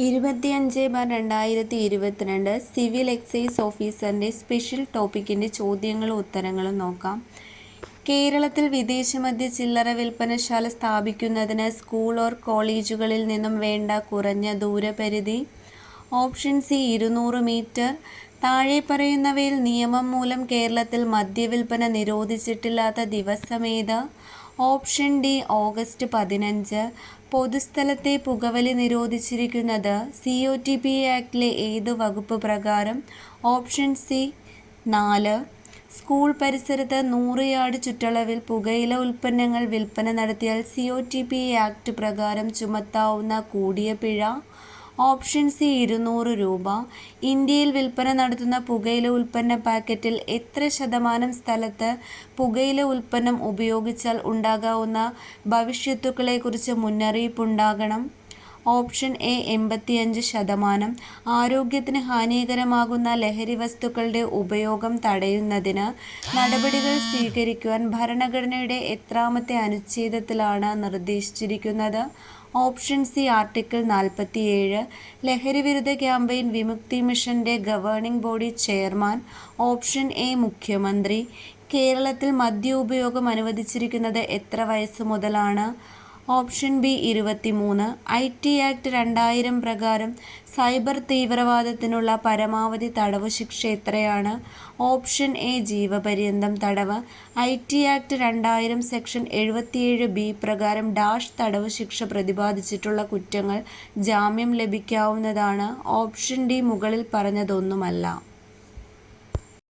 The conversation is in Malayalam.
25/2022 സിവിൽ എക്സൈസ് ഓഫീസറിൻ്റെ സ്പെഷ്യൽ ടോപ്പിക്കിൻ്റെ ചോദ്യങ്ങളും ഉത്തരങ്ങളും നോക്കാം. കേരളത്തിൽ വിദേശമദ്യ ചില്ലറ വിൽപ്പനശാല സ്ഥാപിക്കുന്നതിന് സ്കൂൾ ഓർ കോളേജുകളിൽ നിന്നും വേണ്ട കുറഞ്ഞ ദൂരപരിധി. Option C 200 metre. താഴെ പറയുന്നവയിൽ നിയമം മൂലം കേരളത്തിൽ മദ്യവിൽപ്പന നിരോധിച്ചിട്ടില്ലാത്ത ദിവസമേത്? Option D August 15. പൊതുസ്ഥലത്തെ പുകവലി നിരോധിച്ചിരിക്കുന്നത് COTP ആക്ടിലെ ഏതു വകുപ്പ് പ്രകാരം? Option C 4. സ്കൂൾ പരിസരത്ത് 100 യാർഡ് ചുറ്റളവിൽ പുകയില ഉൽപ്പന്നങ്ങൾ വിൽപ്പന നടത്തിയാൽ COTP ആക്ട് പ്രകാരം ചുമത്താവുന്ന കൂടിയ പിഴ? ഓപ്ഷൻ സി 200 രൂപ. ഇന്ത്യയിൽ വിൽപ്പന നടത്തുന്ന പുകയില ഉൽപ്പന്ന പാക്കറ്റിൽ എത്ര ശതമാനം സ്ഥലത്ത് പുകയില ഉൽപ്പന്നം ഉപയോഗിച്ചാൽ ഉണ്ടാകാവുന്ന ഭവിഷ്യത്തുക്കളെക്കുറിച്ച് മുന്നറിയിപ്പുണ്ടാകണം? Option A 85%. ആരോഗ്യത്തിന് ഹാനികരമാകുന്ന ലഹരി വസ്തുക്കളുടെ ഉപയോഗം തടയുന്നതിന് നടപടികൾ സ്വീകരിക്കുവാൻ ഭരണഘടനയുടെ എത്രാമത്തെ അനുച്ഛേദത്തിലാണ് നിർദ്ദേശിച്ചിരിക്കുന്നത്? Option C article 47. ലഹരിവിരുദ്ധ ക്യാമ്പയിൻ വിമുക്തി മിഷന്റെ governing body chairman? Option A മുഖ്യമന്ത്രി. കേരളത്തിൽ മദ്യ ഉപയോഗം അനുവദിച്ചിരിക്കുന്നത് എത്ര വയസ്സ് മുതലാണ്? Option B 23. IT ആക്ട് 2000 പ്രകാരം സൈബർ തീവ്രവാദത്തിനുള്ള പരമാവധി തടവു ശിക്ഷ എത്രയാണ്? ഓപ്ഷൻ എ ജീവപര്യന്തം തടവ്. IT ആക്ട് 2000 സെക്ഷൻ 77B പ്രകാരം തടവു ശിക്ഷ പ്രതിപാദിച്ചിട്ടുള്ള കുറ്റങ്ങൾ ജാമ്യം ലഭിക്കാവുന്നതാണ്. ഓപ്ഷൻ ഡി മുകളിൽ പറഞ്ഞതൊന്നുമല്ല.